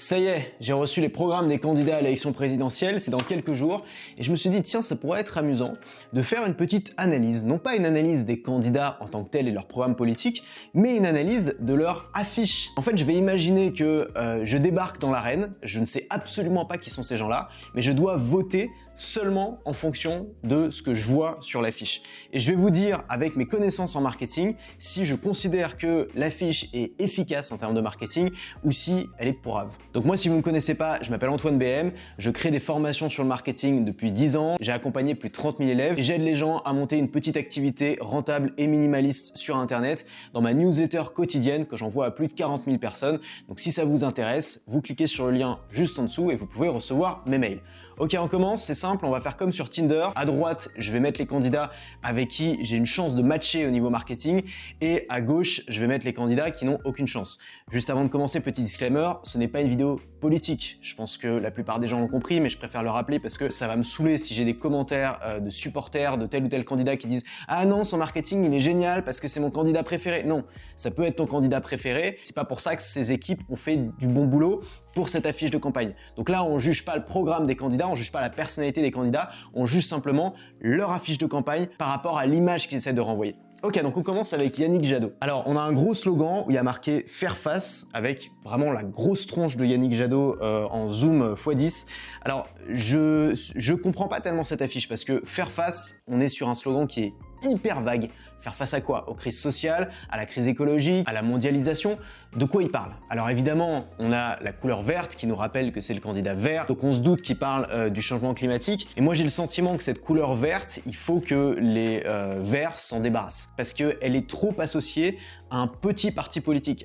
Ça y est, j'ai reçu les programmes des candidats à l'élection présidentielle, c'est dans quelques jours, et je me suis dit, tiens, ça pourrait être amusant de faire une petite analyse, non pas une analyse des candidats en tant que tels et leur programme politique, mais une analyse de leur affiche. En fait, je vais imaginer que je débarque dans l'arène, je ne sais absolument pas qui sont ces gens-là, mais je dois voter seulement en fonction de ce que je vois sur l'affiche. Et je vais vous dire, avec mes connaissances en marketing, si je considère que l'affiche est efficace en termes de marketing ou si elle est pourrave. Donc moi, si vous ne me connaissez pas, je m'appelle Antoine BM, je crée des formations sur le marketing depuis 10 ans, j'ai accompagné plus de 30 000 élèves et j'aide les gens à monter une petite activité rentable et minimaliste sur Internet dans ma newsletter quotidienne que j'envoie à plus de 40 000 personnes. Donc si ça vous intéresse, vous cliquez sur le lien juste en dessous et vous pouvez recevoir mes mails. Ok, on commence, c'est simple, on va faire comme sur Tinder. À droite, je vais mettre les candidats avec qui j'ai une chance de matcher au niveau marketing et à gauche, je vais mettre les candidats qui n'ont aucune chance. Juste avant de commencer, petit disclaimer, ce n'est pas une vidéo politique. Je pense que la plupart des gens l'ont compris, mais je préfère le rappeler parce que ça va me saouler si j'ai des commentaires de supporters de tel ou tel candidat qui disent « Ah non, son marketing, il est génial parce que c'est mon candidat préféré ». Non, ça peut être ton candidat préféré. C'est pas pour ça que ces équipes ont fait du bon boulot pour cette affiche de campagne. Donc là, on juge pas le programme des candidats, on juge pas la personnalité des candidats, on juge simplement leur affiche de campagne par rapport à l'image qu'ils essaient de renvoyer. Ok, donc on commence avec Yannick Jadot. Alors, on a un gros slogan où il y a marqué « Faire face » avec vraiment la grosse tronche de Yannick Jadot en zoom x10. Alors, je comprends pas tellement cette affiche parce que « Faire face », on est sur un slogan qui est hyper vague. Faire face à quoi? Aux crises sociales, à la crise écologique, à la mondialisation. De quoi il parle? Alors évidemment, on a la couleur verte qui nous rappelle que c'est le candidat vert, donc on se doute qu'il parle du changement climatique. Et moi j'ai le sentiment que cette couleur verte, il faut que les verts s'en débarrassent. Parce qu'elle est trop associée à un petit parti politique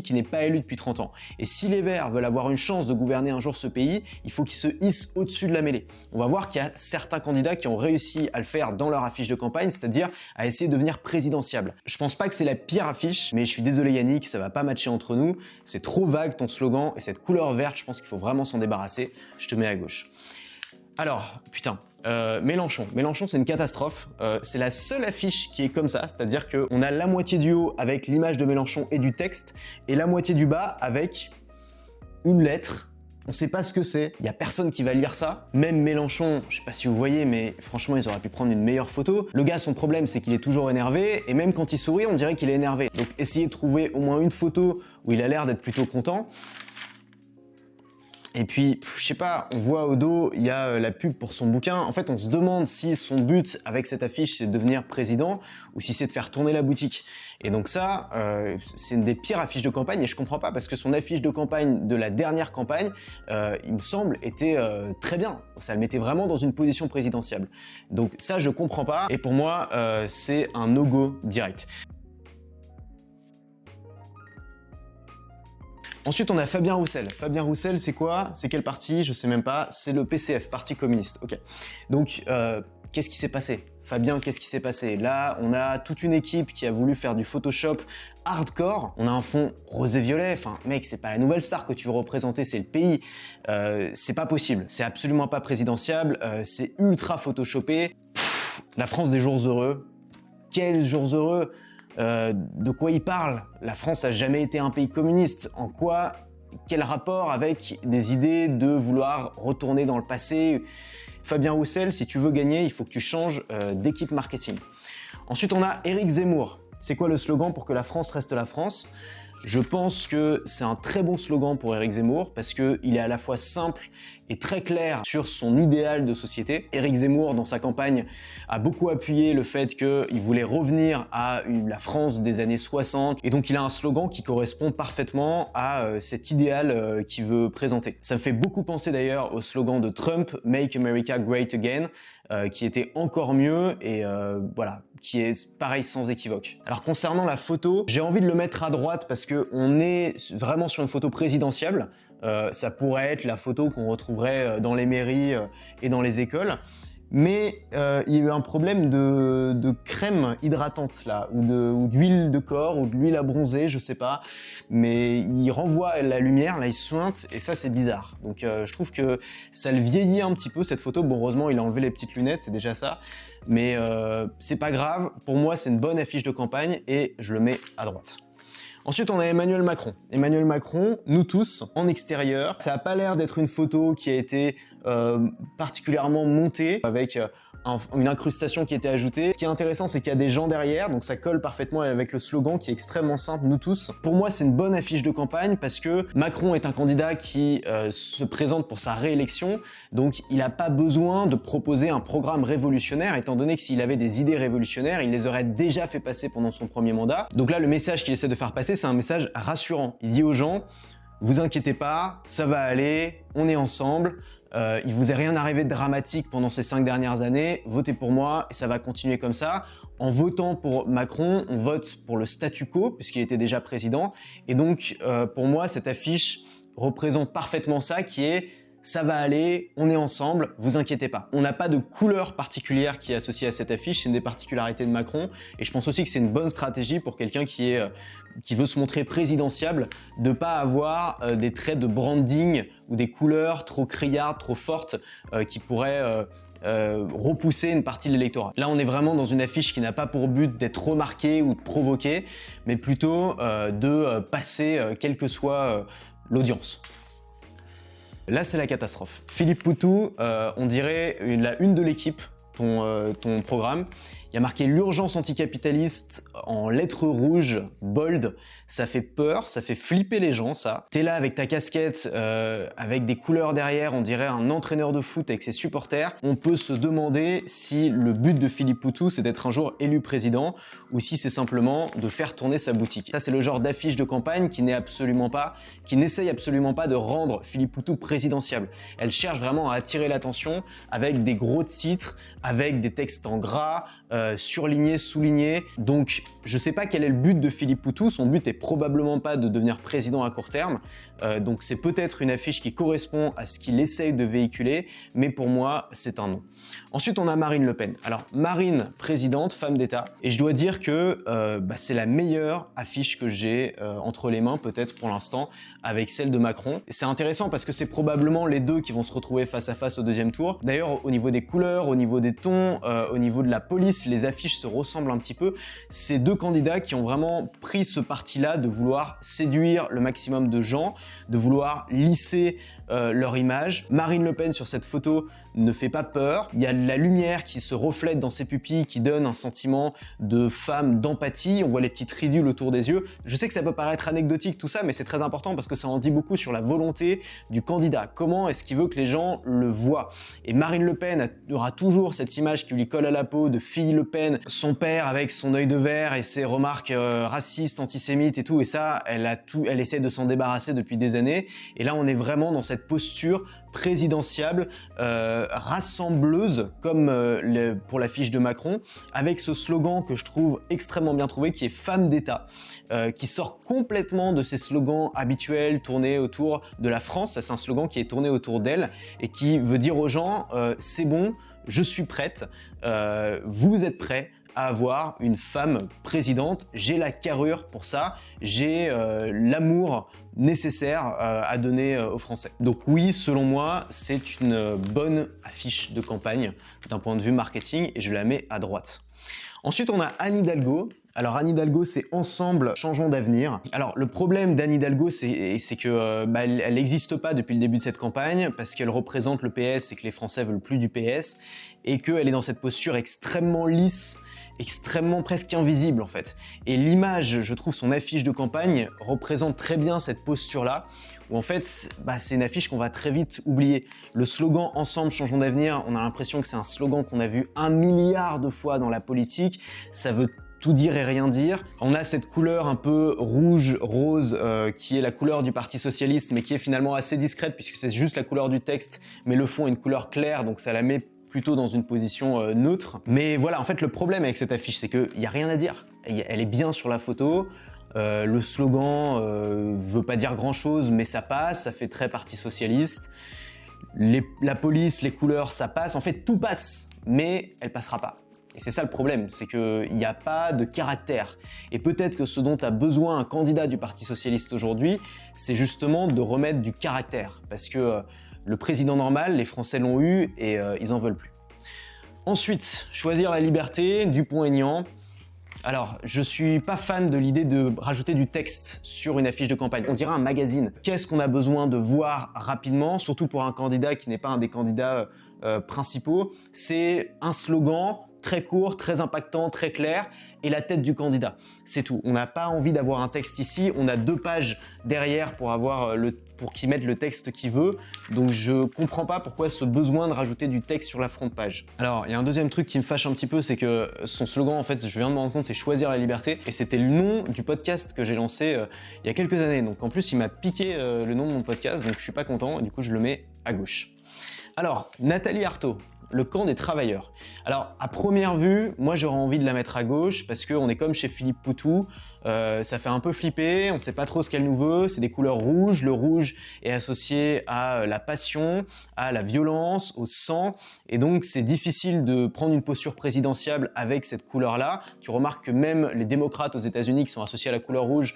qui n'est pas élu depuis 30 ans. Et si les verts veulent avoir une chance de gouverner un jour ce pays, il faut qu'ils se hissent au-dessus de la mêlée. On va voir qu'il y a certains candidats qui ont réussi à le faire dans leur affiche de campagne, c'est-à-dire à essayer de devenir présidentiable. Je pense pas que c'est la pire affiche, mais je suis désolé Yannick, ça va pas matcher entre nous. C'est trop vague ton slogan et cette couleur verte, je pense qu'il faut vraiment s'en débarrasser. Je te mets à gauche. Alors, putain, Mélenchon. Mélenchon, c'est une catastrophe. C'est la seule affiche qui est comme ça, c'est-à-dire qu'on a la moitié du haut avec l'image de Mélenchon et du texte, et la moitié du bas avec une lettre. On sait pas ce que c'est, il y a personne qui va lire ça. Même Mélenchon, je sais pas si vous voyez, mais franchement, ils auraient pu prendre une meilleure photo. Le gars, son problème, c'est qu'il est toujours énervé, et même quand il sourit, on dirait qu'il est énervé. Donc essayez de trouver au moins une photo où il a l'air d'être plutôt content. Et puis, je sais pas, on voit au dos, il y a la pub pour son bouquin. En fait, on se demande si son but avec cette affiche, c'est de devenir président ou si c'est de faire tourner la boutique. Et donc ça, c'est une des pires affiches de campagne et je comprends pas parce que son affiche de campagne de la dernière campagne, il me semble, était très bien. Ça le mettait vraiment dans une position présidentielle. Donc ça, je comprends pas. Et pour moi, c'est un no-go direct. Ensuite, on a Fabien Roussel. Fabien Roussel, c'est quoi? C'est quel parti? Je sais même pas. C'est le PCF, Parti communiste. Ok. Donc, qu'est-ce qui s'est passé? Fabien, qu'est-ce qui s'est passé? Là, on a toute une équipe qui a voulu faire du Photoshop hardcore. On a un fond rose et violet. Enfin, mec, c'est pas la nouvelle star que tu veux représenter, c'est le pays. C'est pas possible. C'est absolument pas présidentiable. C'est ultra photoshopé. La France des jours heureux. Quels jours heureux! De quoi il parle? La France a jamais été un pays communiste. En quoi? Quel rapport avec des idées de vouloir retourner dans le passé? Fabien Roussel, si tu veux gagner, il faut que tu changes d'équipe marketing. Ensuite, on a Éric Zemmour. C'est quoi le slogan pour que la France reste la France? Je pense que c'est un très bon slogan pour Éric Zemmour parce qu'il est à la fois simple et très clair sur son idéal de société. Éric Zemmour, dans sa campagne, a beaucoup appuyé le fait qu'il voulait revenir à la France des années 60 et donc il a un slogan qui correspond parfaitement à cet idéal qu'il veut présenter. Ça me fait beaucoup penser d'ailleurs au slogan de Trump, « Make America Great Again », qui était encore mieux et voilà, qui est pareil sans équivoque. Alors concernant la photo, j'ai envie de le mettre à droite parce qu'on est vraiment sur une photo présidentielle. Ça pourrait être la photo qu'on retrouverait dans les mairies et dans les écoles. Mais il y a eu un problème de crème hydratante là, ou d'huile de corps, ou de l'huile à bronzer, je sais pas. Mais il renvoie la lumière, là il suinte, et ça c'est bizarre. Donc je trouve que ça le vieillit un petit peu cette photo. Bon, heureusement il a enlevé les petites lunettes, c'est déjà ça. Mais c'est pas grave, pour moi c'est une bonne affiche de campagne et je le mets à droite. Ensuite, on a Emmanuel Macron. Emmanuel Macron, nous tous, en extérieur. Ça n'a pas l'air d'être une photo qui a été particulièrement montée avec une incrustation qui était ajoutée. Ce qui est intéressant, c'est qu'il y a des gens derrière, donc ça colle parfaitement avec le slogan qui est extrêmement simple, nous tous. Pour moi, c'est une bonne affiche de campagne parce que Macron est un candidat qui se présente pour sa réélection, donc il n'a pas besoin de proposer un programme révolutionnaire, étant donné que s'il avait des idées révolutionnaires, il les aurait déjà fait passer pendant son premier mandat. Donc là, le message qu'il essaie de faire passer, c'est un message rassurant. Il dit aux gens, vous inquiétez pas, ça va aller, on est ensemble. Il vous est rien arrivé de dramatique pendant ces 5 dernières années, votez pour moi et ça va continuer comme ça. En votant pour Macron, on vote pour le statu quo puisqu'il était déjà président et donc pour moi cette affiche représente parfaitement ça qui est ça va aller, on est ensemble, vous inquiétez pas. On n'a pas de couleur particulière qui est associée à cette affiche, c'est une des particularités de Macron et je pense aussi que c'est une bonne stratégie pour quelqu'un qui veut se montrer présidentiable, de pas avoir des traits de branding ou des couleurs trop criardes, trop fortes qui pourraient repousser une partie de l'électorat. Là, on est vraiment dans une affiche qui n'a pas pour but d'être remarquée ou de provoquer, mais plutôt de passer quelle que soit l'audience. Là, c'est la catastrophe. Philippe Poutou, on dirait la une de l'équipe, ton programme. Il y a marqué l'urgence anticapitaliste en lettres rouges, bold. Ça fait peur, ça fait flipper les gens, ça. T'es là avec ta casquette, avec des couleurs derrière, on dirait un entraîneur de foot avec ses supporters. On peut se demander si le but de Philippe Poutou, c'est d'être un jour élu président ou si c'est simplement de faire tourner sa boutique. Ça, c'est le genre d'affiche de campagne qui n'essaye absolument pas de rendre Philippe Poutou présidentiable. Elle cherche vraiment à attirer l'attention avec des gros titres, avec des textes en gras, surlignés, soulignés. Donc, je sais pas quel est le but de Philippe Poutou. Son but est probablement pas de devenir président à court terme. Donc, c'est peut-être une affiche qui correspond à ce qu'il essaye de véhiculer, mais pour moi, c'est un non. Ensuite, on a Marine Le Pen. Alors, Marine, présidente, femme d'État. Et je dois dire que c'est la meilleure affiche que j'ai entre les mains, peut-être pour l'instant, avec celle de Macron. C'est intéressant parce que c'est probablement les deux qui vont se retrouver face à face au deuxième tour. D'ailleurs, au niveau des couleurs, au niveau des tons, au niveau de la police, les affiches se ressemblent un petit peu. C'est deux candidats qui ont vraiment pris ce parti-là de vouloir séduire le maximum de gens, de vouloir lisser leur image. Marine Le Pen sur cette photo ne fait pas peur. Il y a la lumière qui se reflète dans ses pupilles, qui donne un sentiment de femme, d'empathie. On voit les petites ridules autour des yeux. Je sais que ça peut paraître anecdotique tout ça, mais c'est très important parce que ça en dit beaucoup sur la volonté du candidat. Comment est-ce qu'il veut que les gens le voient? Et Marine Le Pen aura toujours cette image qui lui colle à la peau de fille Le Pen, son père avec son œil de verre et ses remarques racistes, antisémites et tout. Et ça, elle essaie de s'en débarrasser depuis des années. Et là, on est vraiment dans cette posture présidentiable, rassembleuse, comme pour l'affiche de Macron, avec ce slogan que je trouve extrêmement bien trouvé, qui est femme d'État, qui sort complètement de ces slogans habituels tournés autour de la France. Ça, c'est un slogan qui est tourné autour d'elle et qui veut dire aux gens c'est bon, je suis prête, vous êtes prêts à avoir une femme présidente, j'ai la carrure pour ça, j'ai l'amour nécessaire à donner aux Français. Donc oui, selon moi, c'est une bonne affiche de campagne d'un point de vue marketing et je la mets à droite. Ensuite, on a Anne Hidalgo. Alors Anne Hidalgo, c'est Ensemble, changeons d'avenir. Alors le problème d'Anne Hidalgo, c'est que elle n'existe pas depuis le début de cette campagne parce qu'elle représente le PS et que les Français veulent plus du PS et qu'elle est dans cette posture extrêmement lisse, extrêmement presque invisible en fait. Et l'image, je trouve, son affiche de campagne représente très bien cette posture-là, où en fait, c'est une affiche qu'on va très vite oublier. Le slogan « Ensemble, changeons d'avenir », on a l'impression que c'est un slogan qu'on a vu 1 milliard de fois dans la politique, ça veut tout dire et rien dire. On a cette couleur un peu rouge, rose, qui est la couleur du Parti Socialiste, mais qui est finalement assez discrète, puisque c'est juste la couleur du texte, mais le fond est une couleur claire, donc ça la met plutôt dans une position neutre. Mais voilà, en fait, le problème avec cette affiche, c'est qu'il n'y a rien à dire. Elle est bien sur la photo, le slogan veut pas dire grand-chose, mais ça passe, ça fait très Parti Socialiste. La police, les couleurs, ça passe. En fait, tout passe, mais elle passera pas. Et c'est ça le problème, c'est qu'il n'y a pas de caractère. Et peut-être que ce dont a besoin un candidat du Parti Socialiste aujourd'hui, c'est justement de remettre du caractère. Parce que le président normal, les Français l'ont eu et ils en veulent plus. Ensuite, choisir la liberté, Dupont-Aignan. Alors, je suis pas fan de l'idée de rajouter du texte sur une affiche de campagne. On dirait un magazine. Qu'est-ce qu'on a besoin de voir rapidement, surtout pour un candidat qui n'est pas un des candidats principaux? C'est un slogan très court, très impactant, très clair, et la tête du candidat. C'est tout. On n'a pas envie d'avoir un texte ici. On a 2 pages derrière pour qu'il mette le texte qu'il veut. Donc je comprends pas pourquoi ce besoin de rajouter du texte sur la front page. Alors il y a un deuxième truc qui me fâche un petit peu, c'est que son slogan, en fait, je viens de me rendre compte, c'est choisir la liberté. Et c'était le nom du podcast que j'ai lancé il y a quelques années. Donc en plus il m'a piqué le nom de mon podcast, donc je suis pas content. Et du coup je le mets à gauche. Alors Nathalie Arthaud, le camp des travailleurs. Alors, à première vue, moi j'aurais envie de la mettre à gauche parce qu'on est comme chez Philippe Poutou, ça fait un peu flipper, on sait pas trop ce qu'elle nous veut, c'est des couleurs rouges, le rouge est associé à la passion, à la violence, au sang, et donc c'est difficile de prendre une posture présidentielle avec cette couleur-là. Tu remarques que même les démocrates aux États-Unis qui sont associés à la couleur rouge,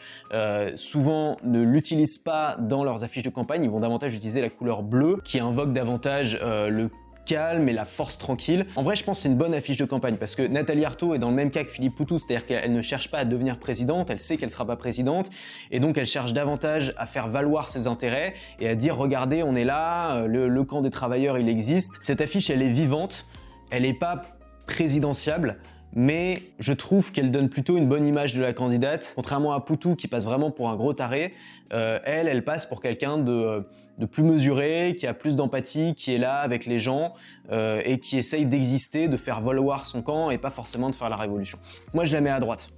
souvent ne l'utilisent pas dans leurs affiches de campagne, ils vont davantage utiliser la couleur bleue qui invoque davantage le calme et la force tranquille. En vrai, je pense que c'est une bonne affiche de campagne parce que Nathalie Arthaud est dans le même cas que Philippe Poutou, c'est-à-dire qu'elle ne cherche pas à devenir présidente, elle sait qu'elle ne sera pas présidente et donc elle cherche davantage à faire valoir ses intérêts et à dire regardez, on est là, le camp des travailleurs il existe. Cette affiche elle est vivante, elle n'est pas présidentiable, mais je trouve qu'elle donne plutôt une bonne image de la candidate. Contrairement à Poutou qui passe vraiment pour un gros taré, elle passe pour quelqu'un de plus mesuré, qui a plus d'empathie, qui est là avec les gens et qui essaye d'exister, de faire valoir son camp et pas forcément de faire la révolution. Moi je la mets à droite.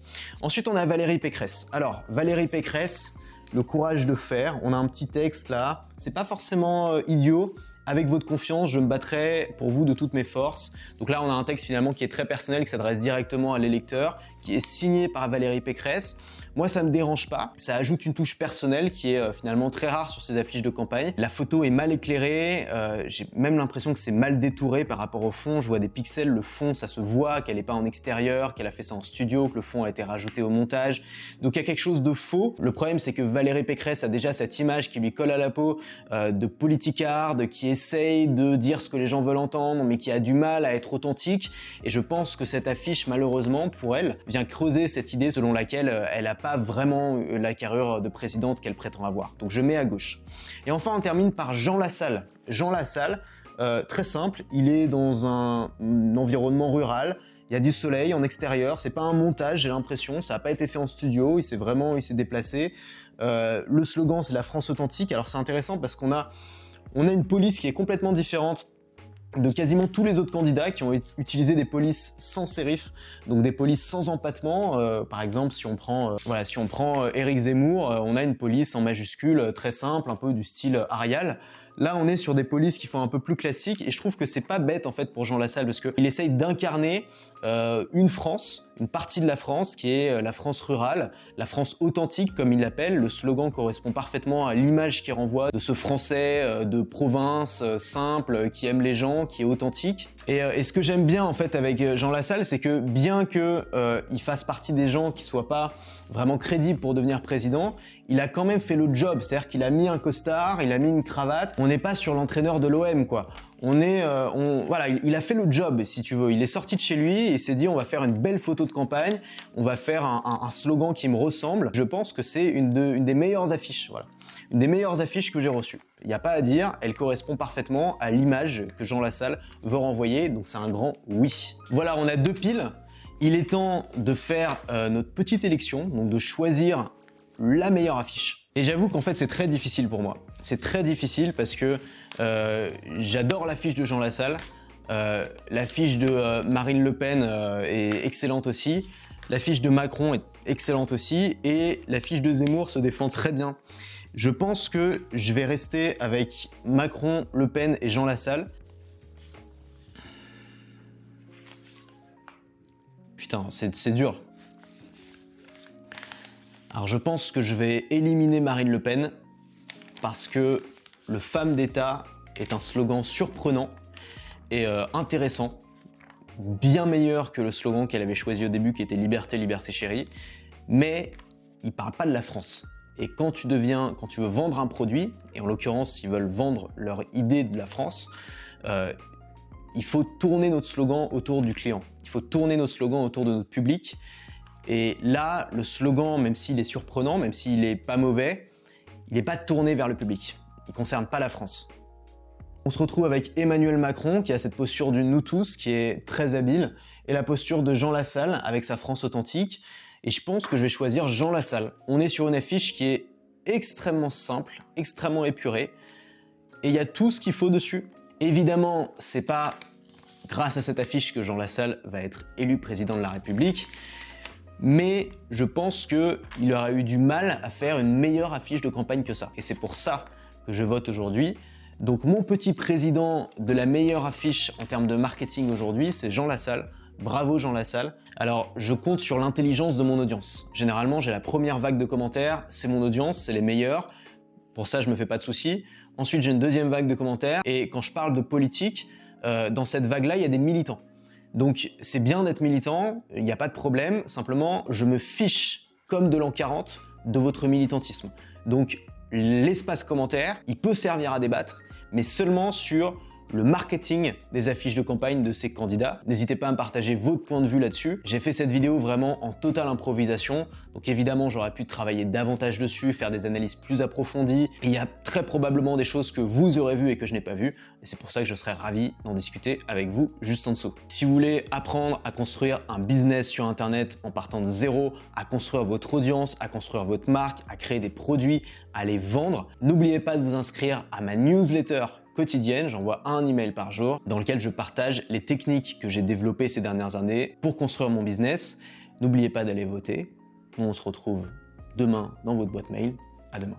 Ensuite on a Valérie Pécresse. Alors Valérie Pécresse, le courage de faire, on a un petit texte là, c'est pas forcément idiot. Avec votre confiance, je me battrai pour vous de toutes mes forces. Donc là, on a un texte finalement qui est très personnel, qui s'adresse directement à l'électeur, qui est signé par Valérie Pécresse. Moi, ça me dérange pas. Ça ajoute une touche personnelle qui est finalement très rare sur ces affiches de campagne. La photo est mal éclairée. J'ai même l'impression que c'est mal détouré par rapport au fond. Je vois des pixels. Le fond, ça se voit qu'elle n'est pas en extérieur, qu'elle a fait ça en studio, que le fond a été rajouté au montage. Donc il y a quelque chose de faux. Le problème, c'est que Valérie Pécresse a déjà cette image qui lui colle à la peau de politicarde, qui essaye de dire ce que les gens veulent entendre, mais qui a du mal à être authentique. Et je pense que cette affiche, malheureusement, pour elle, vient creuser cette idée selon laquelle elle n'a pas vraiment la carrure de présidente qu'elle prétend avoir. Donc je mets à gauche. Et enfin, on termine par Jean Lassalle. Jean Lassalle, très simple, il est dans un environnement rural. Il y a du soleil en extérieur, c'est pas un montage, j'ai l'impression, ça n'a pas été fait en studio, il s'est déplacé. Le slogan, c'est la France authentique. Alors c'est intéressant parce qu'on a une police qui est complètement différente de quasiment tous les autres candidats qui ont utilisé des polices sans sérif, donc des polices sans empattement. Par exemple, si on prend Éric Zemmour, on a une police en majuscule très simple, un peu du style Arial. Là, on est sur des polices qui font un peu plus classiques et je trouve que c'est pas bête en fait pour Jean Lassalle parce qu'il essaye d'incarner une France, une partie de la France qui est la France rurale, la France authentique comme il l'appelle. Le slogan correspond parfaitement à l'image qu'il renvoie de ce Français de province simple qui aime les gens, qui est authentique. Et ce que j'aime bien en fait avec Jean Lassalle, c'est que bien que il fasse partie des gens qui soient pas vraiment crédibles pour devenir président, il a quand même fait le job, c'est-à-dire qu'il a mis un costard, il a mis une cravate. On n'est pas sur l'entraîneur de l'OM quoi. Voilà, il a fait le job si tu veux. Il est sorti de chez lui et il s'est dit on va faire une belle photo de campagne, on va faire un slogan qui me ressemble. Je pense que c'est une des meilleures affiches, voilà. Une des meilleures affiches que j'ai reçues. Il n'y a pas à dire, elle correspond parfaitement à l'image que Jean Lassalle veut renvoyer, donc c'est un grand oui. Voilà, on a 2 piles. Il est temps de faire notre petite élection, donc de choisir la meilleure affiche. Et j'avoue qu'en fait c'est très difficile pour moi. C'est très difficile parce que j'adore l'affiche de Jean Lassalle, l'affiche de Marine Le Pen est excellente aussi, l'affiche de Macron est excellente aussi et l'affiche de Zemmour se défend très bien. Je pense que je vais rester avec Macron, Le Pen et Jean Lassalle. Putain, c'est dur. Alors je pense que je vais éliminer Marine Le Pen parce que le femme d'État est un slogan surprenant et intéressant, bien meilleur que le slogan qu'elle avait choisi au début qui était Liberté, Liberté chérie, mais il parle pas de la France. Et quand tu veux vendre un produit, et en l'occurrence s'ils veulent vendre leur idée de la France, il faut tourner notre slogan autour du client, il faut tourner notre slogan autour de notre public. Et là, le slogan, même s'il est surprenant, même s'il n'est pas mauvais, il n'est pas tourné vers le public. Il ne concerne pas la France. On se retrouve avec Emmanuel Macron, qui a cette posture du « nous tous », qui est très habile, et la posture de Jean Lassalle, avec sa France authentique. Et je pense que je vais choisir Jean Lassalle. On est sur une affiche qui est extrêmement simple, extrêmement épurée, et il y a tout ce qu'il faut dessus. Évidemment, c'est pas grâce à cette affiche que Jean Lassalle va être élu président de la République, mais je pense qu'il aura eu du mal à faire une meilleure affiche de campagne que ça. Et c'est pour ça que je vote aujourd'hui. Donc mon petit président de la meilleure affiche en termes de marketing aujourd'hui, c'est Jean Lassalle. Bravo Jean Lassalle. Alors je compte sur l'intelligence de mon audience. Généralement, j'ai la première vague de commentaires, c'est mon audience, c'est les meilleurs. Pour ça, je me fais pas de soucis. Ensuite, j'ai une deuxième vague de commentaires. Et quand je parle de politique, dans cette vague-là, il y a des militants. Donc c'est bien d'être militant, il n'y a pas de problème, simplement je me fiche comme de l'an 40 de votre militantisme. Donc l'espace commentaire, il peut servir à débattre, mais seulement sur le marketing des affiches de campagne de ces candidats. N'hésitez pas à me partager votre point de vue là-dessus. J'ai fait cette vidéo vraiment en totale improvisation, donc évidemment j'aurais pu travailler davantage dessus, faire des analyses plus approfondies, et il y a très probablement des choses que vous aurez vues et que je n'ai pas vues, et c'est pour ça que je serais ravi d'en discuter avec vous juste en dessous. Si vous voulez apprendre à construire un business sur internet en partant de zéro, à construire votre audience, à construire votre marque, à créer des produits, à les vendre, n'oubliez pas de vous inscrire à ma newsletter quotidienne, j'envoie un email par jour dans lequel je partage les techniques que j'ai développées ces dernières années pour construire mon business. N'oubliez pas d'aller voter. On se retrouve demain dans votre boîte mail. À demain.